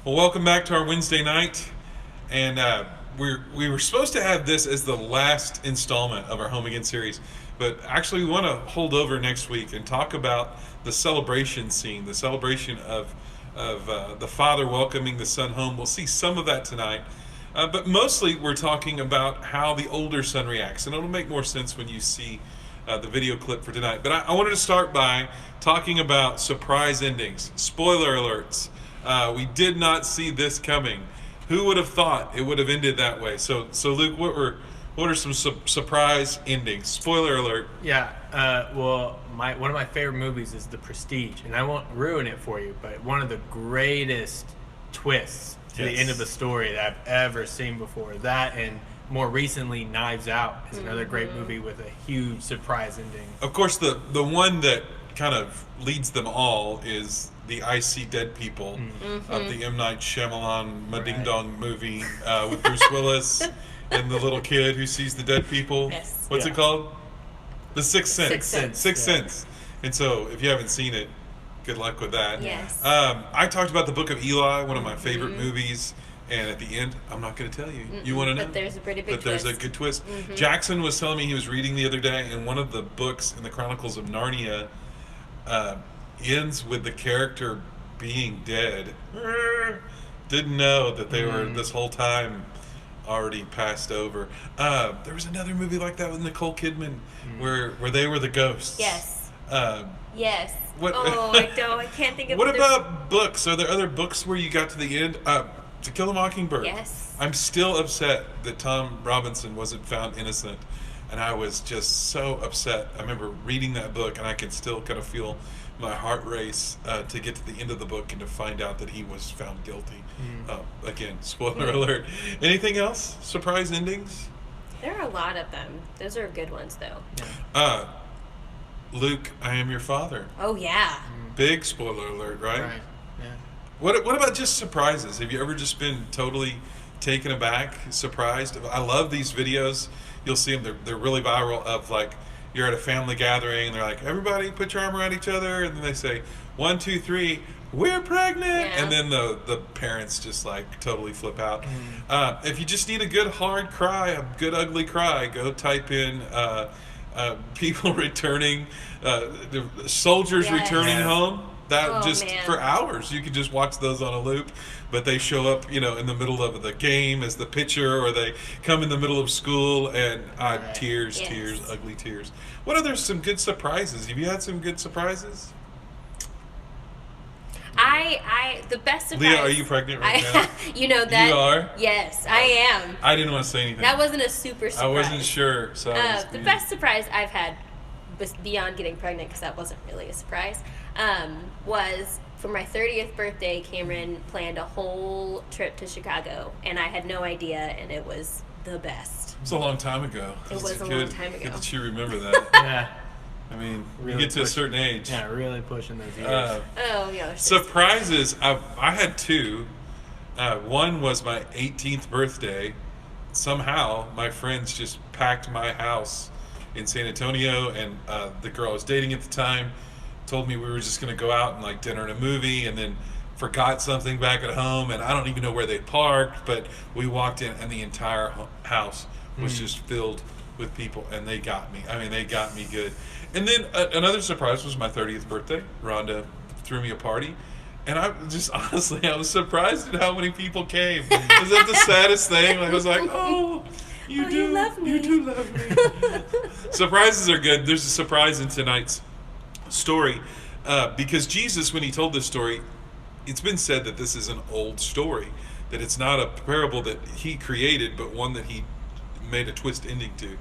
Well, welcome back to our Wednesday night, and we were supposed to have this as the last installment of our Home Again series, but actually we want to hold over next week and talk about the celebration scene, the celebration of the father welcoming the son home. We'll see some of that tonight, but mostly we're talking about how the older son reacts, and it'll make more sense when you see the video clip for tonight. But I wanted to start by talking about surprise endings, spoiler alerts. We did not see this coming. Who would have thought it would have ended that way? So Luke, what are some surprise endings? Spoiler alert. Yeah, well, one of my favorite movies is The Prestige, and I won't ruin it for you, but one of the greatest twists to the end of the story that I've ever seen before. That and more recently, Knives Out is another great movie with a huge surprise ending. Of course, the one that kind of leads them all is the I See Dead People of the M. Night Shyamalan Ding Dong movie with Bruce Willis and the little kid who sees the dead people. Yes. What's it called? The Sixth Sense. Sixth Sense. Sixth Sense. And so, if you haven't seen it, good luck with that. Yes. I talked about the Book of Eli, one of my favorite movies. And at the end, I'm not going to tell you. You want to know? But there's a pretty big But there's a good twist. Jackson was telling me he was reading the other day, and one of the books in the Chronicles of Narnia ends with the character being dead. Didn't know that they were this whole time already passed over. There was another movie like that with Nicole Kidman where they were the ghosts. Yes. Uh, Yes. What- Oh, I don't. I can't think of. what about books? Are there other books where you got to the end? To Kill a Mockingbird. Yes. I'm still upset that Tom Robinson wasn't found innocent, and I was just so upset. I remember reading that book, and I can still kind of feel my heart race to get to the end of the book and to find out that he was found guilty. Again, spoiler alert. Anything else? Surprise endings? There are a lot of them. Those are good ones, though. Luke, I am your father. Oh yeah. Big spoiler alert, right? Right. Yeah. What about just surprises? Have you ever just been totally taken aback, surprised? I love these videos. You'll see them. They're really viral of like you're at a family gathering and they're like, everybody put your arm around each other. And then they say, 1, 2, 3, we're pregnant. Yeah. And then the parents just like totally flip out. If you just need a good hard cry, a good ugly cry, go type in people returning, the soldiers Yes. returning home. That Oh, just man. for hours you could just watch those on a loop, but they show up in the middle of the game as the pitcher, or they come in the middle of school and tears, Yes. tears, ugly tears. What are there some good surprises? Have you had some good surprises? The best surprise. Leah, are you pregnant right now? You know that. You are? Yes, I am. I didn't want to say anything. That wasn't a super surprise. I wasn't sure, so I was The being- best surprise I've had, was beyond getting pregnant, because that wasn't really a surprise, was for my 30th birthday, Cameron planned a whole trip to Chicago, and I had no idea, and it was the best. It was a long time ago. It was a long time ago. Good that you remember that. Yeah. I mean, Really you get to a push- certain age. Yeah, really pushing those years. Oh, yeah. Surprises. I had two. One was my 18th birthday. Somehow, my friends just packed my house in San Antonio, and the girl I was dating at the time told me we were just going to go out and like dinner and a movie, and then forgot something back at home, and I don't even know where they parked, but we walked in, and the entire house was just filled with people, and they got me. I mean, they got me good. And then another surprise was my 30th birthday. Rhonda threw me a party, and I just honestly, I was surprised at how many people came. Was that the saddest thing? Like, I was like, oh, you you love me. You do love me. Surprises are good. There's a surprise in tonight's story because Jesus, when he told this story, it's been said that this is an old story, that it's not a parable that he created, but one that he made a twist ending to.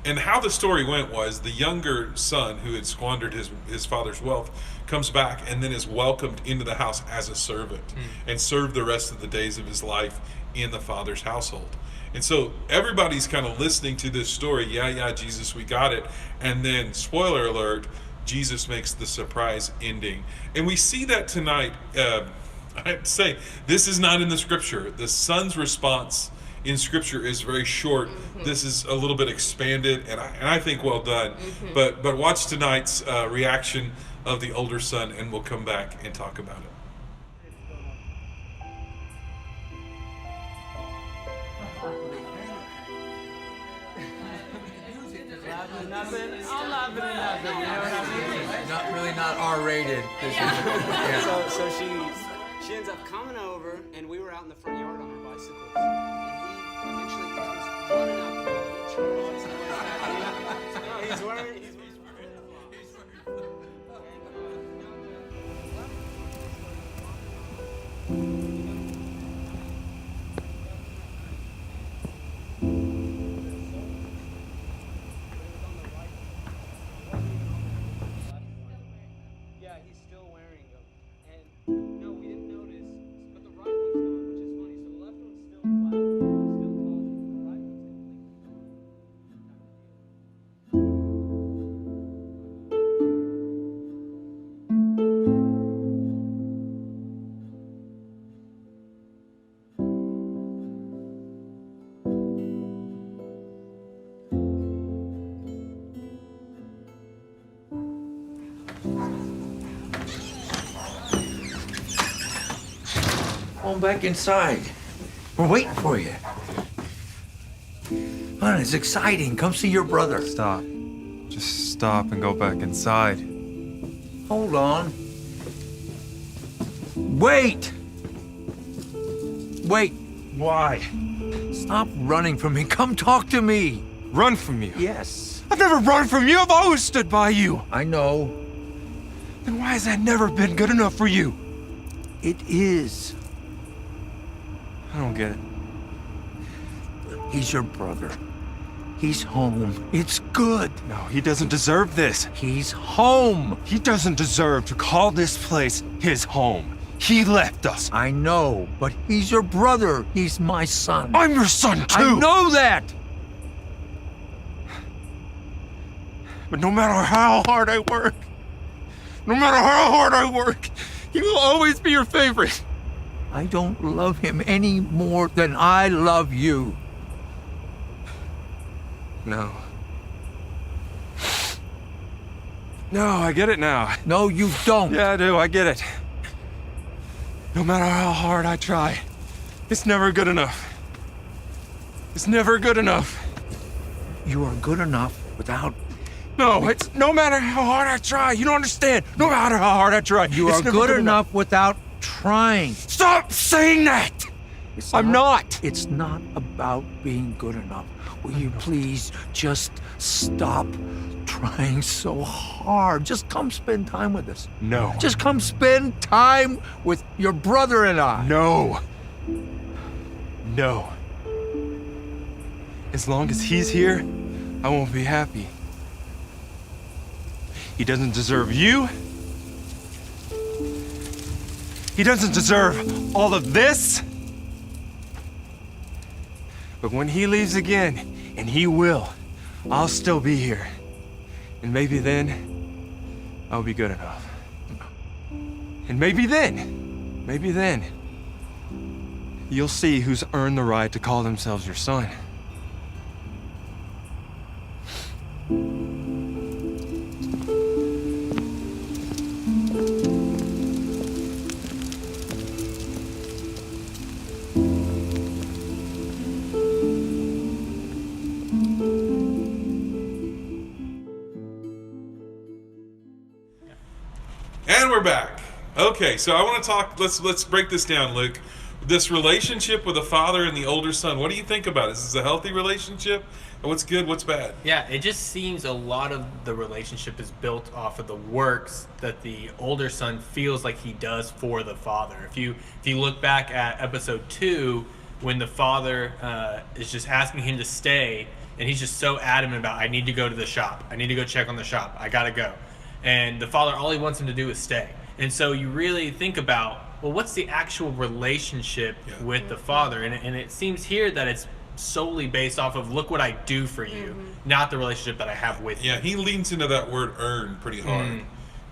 And how the story went was the younger son, who had squandered his father's wealth, comes back and then is welcomed into the house as a servant and served the rest of the days of his life in the father's household. And so everybody's kind of listening to this story. Yeah, Jesus, we got it. And then, spoiler alert, Jesus makes the surprise ending. And we see that tonight. I have to say, this is not in the scripture. The son's response in scripture is very short. This is a little bit expanded, and I think well done. But watch tonight's reaction of the older son, and we'll come back and talk about it. at nothing. I'm laughing at nothing. You know what I mean? Not really not R-rated. This is, yeah. So she ends up coming over, and we were out in the front yard on our bicycles, and he eventually comes running out the door. He charges us. No, he's wearing. Yeah, he's still wearing them. And no, we didn't notice, but the right one's gone, which is funny. So the left one's still flat, still positive. The right one's completely gone. Come on back inside. We're waiting for you. Man, it's exciting. Come see your brother. Stop. Just stop and go back inside. Hold on. Wait! Wait. Why? Stop running from me. Come talk to me. Run from you. Yes. I've never run from you. I've always stood by you. I know. Then why has that never been good enough for you? It is. I don't get it. He's your brother. He's home. It's good. No, he doesn't deserve this. He's home. He doesn't deserve to call this place his home. He left us. I know, but he's your brother. He's my son. I'm your son, too. I know that. But no matter how hard I work, he will always be your favorite. I don't love him any more than I love you. No. No, I get it now. No, you don't. Yeah, I do. I get it. No matter how hard I try, it's never good enough. It's never good enough. You are good enough without... No, it's no matter how hard I try. You don't understand. No matter how hard I try. You it's are never good enough without trying. Stop saying that! I'm not. It's not about being good enough. Will you please just stop trying so hard? Just come spend time with us. No. Just come spend time with your brother and I. No. No. As long as he's here, I won't be happy. He doesn't deserve you. He doesn't deserve all of this. But when he leaves again, and he will, I'll still be here. And maybe then, I'll be good enough. And maybe then, you'll see who's earned the right to call themselves your son. And we're back. Okay, so I want to talk. Let's break this down, Luke. This relationship with the father and the older son. What do you think about it? Is this a healthy relationship? And what's good? What's bad? Yeah, it just seems a lot of the relationship is built off of the works that the older son feels like he does for the father. If you look back at episode 2, when the father is just asking him to stay, and he's just so adamant about, I need to go to the shop. I need to go check on the shop. I gotta go. And the father, all he wants him to do is stay. And so you really think about, well, what's the actual relationship with the father? And it seems here that it's solely based off of, look what I do for you, not the relationship that I have with you. Yeah, he leans into that word earn pretty hard.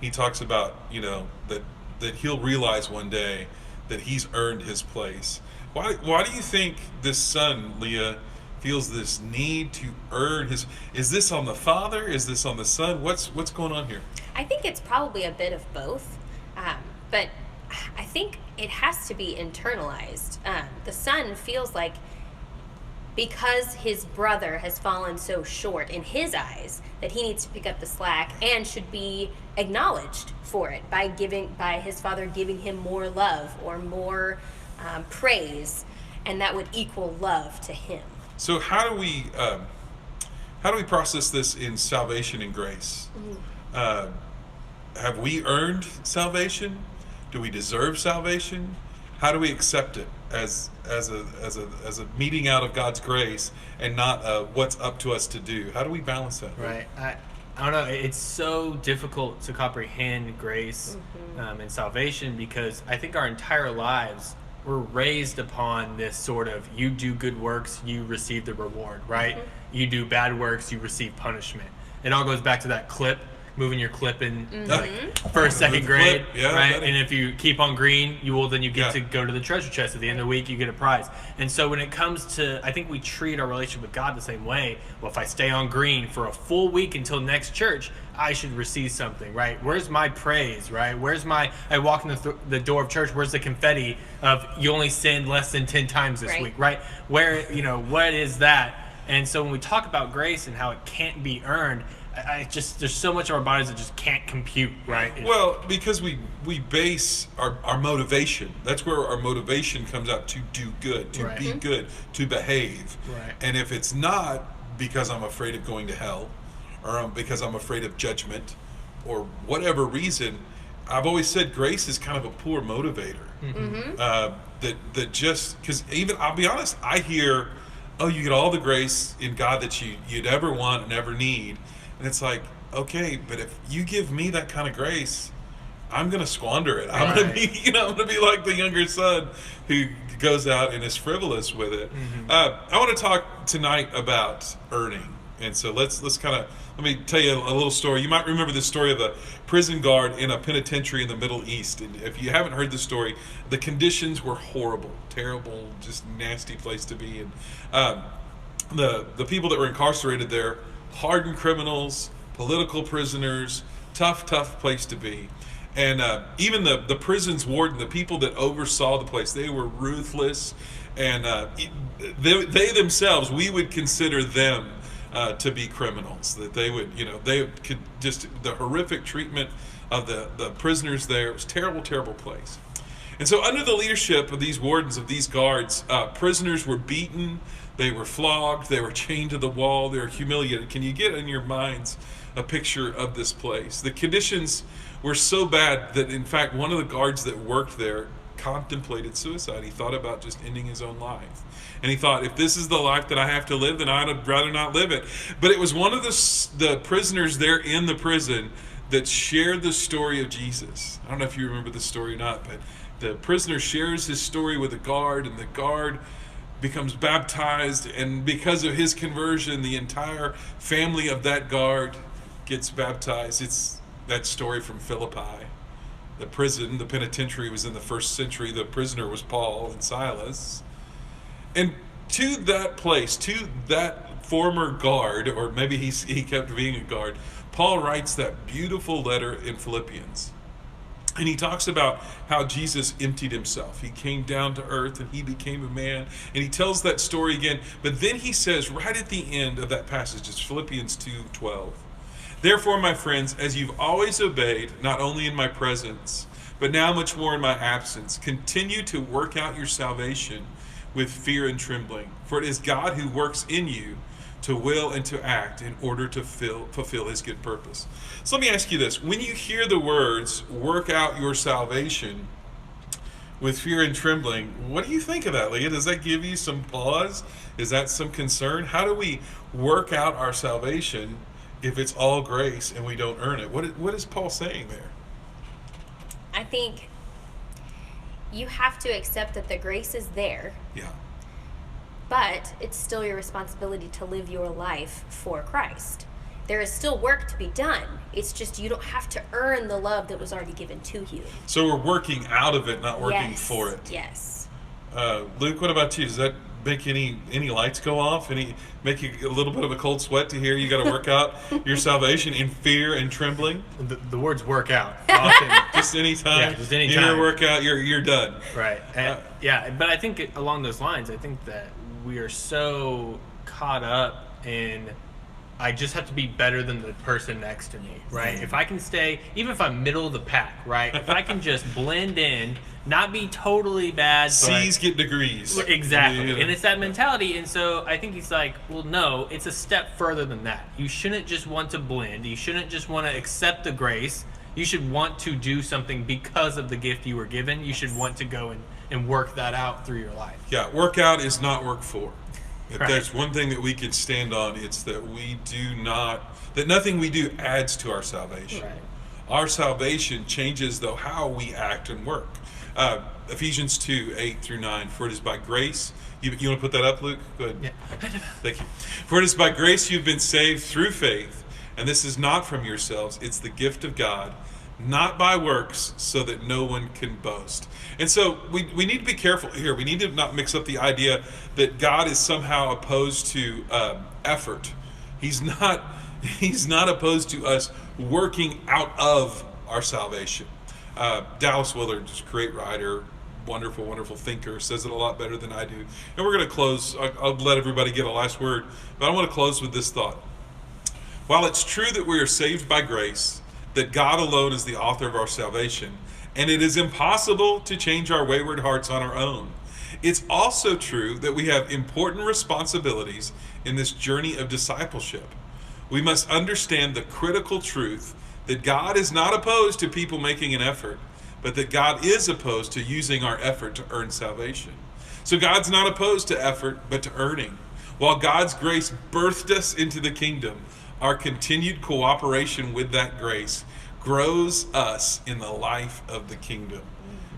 He talks about, that he'll realize one day that he's earned his place. Why do you think this son, Leah, feels this need to earn his... Is this on the father? Is this on the son? What's going on here? I think it's probably a bit of both, but I think it has to be internalized. The son feels like because his brother has fallen so short in his eyes that he needs to pick up the slack and should be acknowledged for it by his father giving him more love or more praise, and that would equal love to him. So how do we process this in salvation and grace? Have we earned salvation? Do we deserve salvation? How do we accept it as a meeting out of God's grace and not what's up to us to do? How do we balance that? Right. I don't know. It's so difficult to comprehend grace and salvation, because I think our entire lives we're raised upon this sort of, you do good works, you receive the reward, right? You do bad works, you receive punishment. It all goes back to that clip, moving your clip in like first, second grade, right? And if you keep on green, you get to go to the treasure chest at the end of the week, you get a prize. And so when it comes to, I think we treat our relationship with God the same way. Well, if I stay on green for a full week until next church, I should receive something, right? Where's my praise, right? I walk in the door of church, where's the confetti of you only sinned less than 10 times this week, right? Where, what is that? And so when we talk about grace and how it can't be earned, there's so much of our bodies that just can't compute, right? Well, because we base our motivation. That's where our motivation comes out, to do good, to be good, to behave. Right. And if it's not because I'm afraid of going to hell, or because I'm afraid of judgment, or whatever reason, I've always said grace is kind of a poor motivator. That just, because even, I'll be honest, I hear, oh, you get all the grace in God that you'd ever want and ever need. And it's like, okay, but if you give me that kind of grace, I'm going to squander it. I'm going to be, I'm going to be like the younger son who goes out and is frivolous with it. I want to talk tonight about earning. And so let me tell you a little story. You might remember the story of a prison guard in a penitentiary in the Middle East. And if you haven't heard the story, the conditions were horrible, terrible, just nasty place to be. And the people that were incarcerated there, hardened criminals, political prisoners, tough place to be. And even the prison's warden, the people that oversaw the place, they were ruthless. And they themselves, we would consider them to be criminals. That they would, they could just, the horrific treatment of the prisoners there. It was a terrible place. And so under the leadership of these wardens, of these guards, prisoners were beaten, they were flogged, they were chained to the wall, they were humiliated. Can you get in your minds a picture of this place? The conditions were so bad that, in fact, one of the guards that worked there contemplated suicide. He thought about just ending his own life. And he thought, if this is the life that I have to live, then I'd rather not live it. But it was one of the prisoners there in the prison that shared the story of Jesus. I don't know if you remember the story or not, but the prisoner shares his story with the guard, and the guard becomes baptized, and because of his conversion, the entire family of that guard gets baptized. It's that story from Philippi. The penitentiary was in the 1st century. The prisoner was Paul and Silas. And to that place, to that former guard, or maybe he kept being a guard, Paul writes that beautiful letter in Philippians. And he talks about how Jesus emptied himself. He came down to earth and he became a man. And he tells that story again. But then he says right at the end of that passage, it's Philippians 2:12. Therefore, my friends, as you've always obeyed, not only in my presence, but now much more in my absence, continue to work out your salvation with fear and trembling. For it is God who works in you to will and to act in order to fulfill his good purpose. So let me ask you this. When you hear the words, work out your salvation with fear and trembling, what do you think of that, Leah? Does that give you some pause? Is that some concern? How do we work out our salvation if it's all grace and we don't earn it? What is Paul saying there? I think you have to accept that the grace is there. Yeah. But it's still your responsibility to live your life for Christ. There is still work to be done. It's just you don't have to earn the love that was already given to you. So we're working out of it, not working for it. Yes. Luke, what about you? Does that make any lights go off? Make you a little bit of a cold sweat to hear you got to work out your salvation in fear and trembling? The words work out often. Just anytime. Yeah, just anytime. You work out, you're done. Right. But I think along those lines, I think that we are so caught up in, I just have to be better than the person next to me, right? If I can stay, even if I'm middle of the pack, right? If I can just blend in, not be totally bad, C's get degrees. Exactly. Yeah. And it's that mentality. And so I think he's like, well, no, it's a step further than that. You shouldn't just want to blend. You shouldn't just want to accept the grace. You should want to do something because of the gift you were given. You should want to go and work that out through your life. Yeah, work out is not work for. If Right. there's one thing that we can stand on, it's that that nothing we do adds to our salvation. Right. Our salvation changes, though, how we act and work. Ephesians 2:8-9, for it is by grace. You want to put that up, Luke? Go ahead. Yeah. Thank you. For it is by grace you've been saved through faith, and this is not from yourselves, it's the gift of God, not by works, so that no one can boast. And so we need to be careful here. We need to not mix up the idea that God is somehow opposed to effort. He's not opposed to us working out of our salvation. Dallas Willard, just a great writer, wonderful, wonderful thinker, says it a lot better than I do. And we're going to close. I'll let everybody get a last word, but I want to close with this thought. While it's true that we are saved by grace, that God alone is the author of our salvation, and it is impossible to change our wayward hearts on our own, it's also true that we have important responsibilities in this journey of discipleship. We must understand the critical truth that God is not opposed to people making an effort, but that God is opposed to using our effort to earn salvation. So God's not opposed to effort, but to earning. While God's grace birthed us into the kingdom, our continued cooperation with that grace grows us in the life of the kingdom.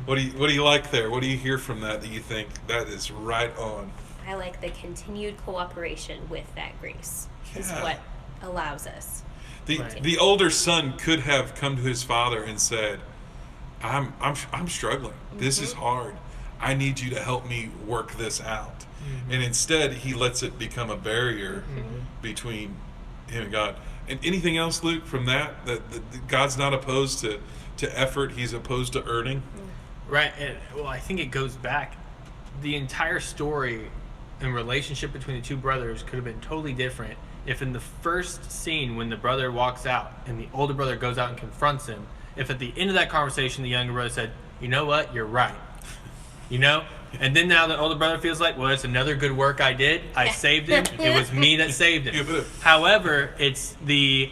What do you like there? What do you hear from that you think that is right on? I like the continued cooperation with that grace is Yeah. what allows us. The older son could have come to his father and said, I'm struggling. This is hard. I need you to help me work this out. And instead he lets it become a barrier between him and God. And anything else, Luke, from that God's not opposed to effort, he's opposed to earning? Right. And, well, I think it goes back. The entire story and relationship between the two brothers could have been totally different if in the first scene when the brother walks out and the older brother goes out and confronts him, if at the end of that conversation the younger brother said, you know what, you're right. You know? And then now the older brother feels like, well, it's another good work I did. I saved him. It was me that saved him. However, it's the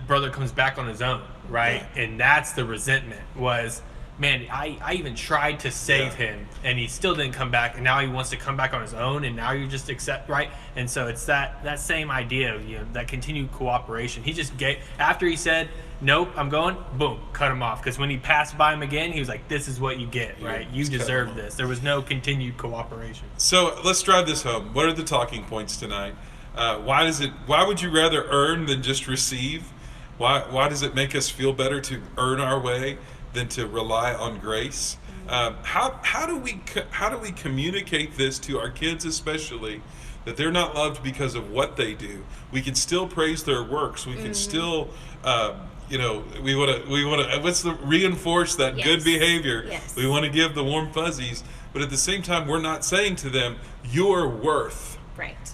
brother comes back on his own, right? And that's the resentment was, man, I even tried to save him and he still didn't come back, and now he wants to come back on his own, and now you just accept, right? And so it's that same idea of, that continued cooperation. He just after he said, nope, I'm going, boom, cut him off. Because when he passed by him again, he was like, this is what you get, right? You deserve this. There was no continued cooperation. So let's drive this home. What are the talking points tonight? Why would you rather earn than just receive? Why does it make us feel better to earn our way than to rely on grace? How do we communicate this to our kids, especially, that they're not loved because of what they do? We can still praise their works. We can still, we want to reinforce that good behavior. Yes. We want to give the warm fuzzies, but at the same time, we're not saying to them, your worth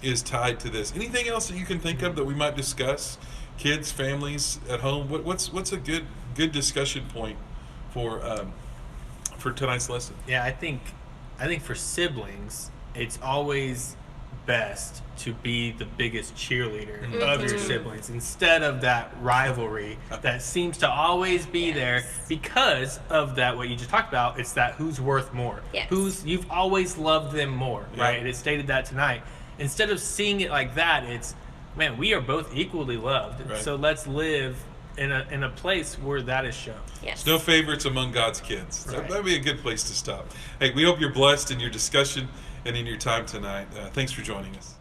is tied to this. Anything else that you can think of that we might discuss? Kids, families at home. What's a good discussion point for tonight's lesson? Yeah, I think for siblings, it's always best to be the biggest cheerleader of your siblings instead of that rivalry that seems to always be there because of that, what you just talked about. It's that who's worth more, you've always loved them more, right? And it stated that tonight. Instead of seeing it like that, it's, man, we are both equally loved, so let's live in a place where that is shown. There's no favorites among God's kids. So that'd be a good place to stop. Hey, we hope you're blessed in your discussion and in your time tonight. Thanks for joining us.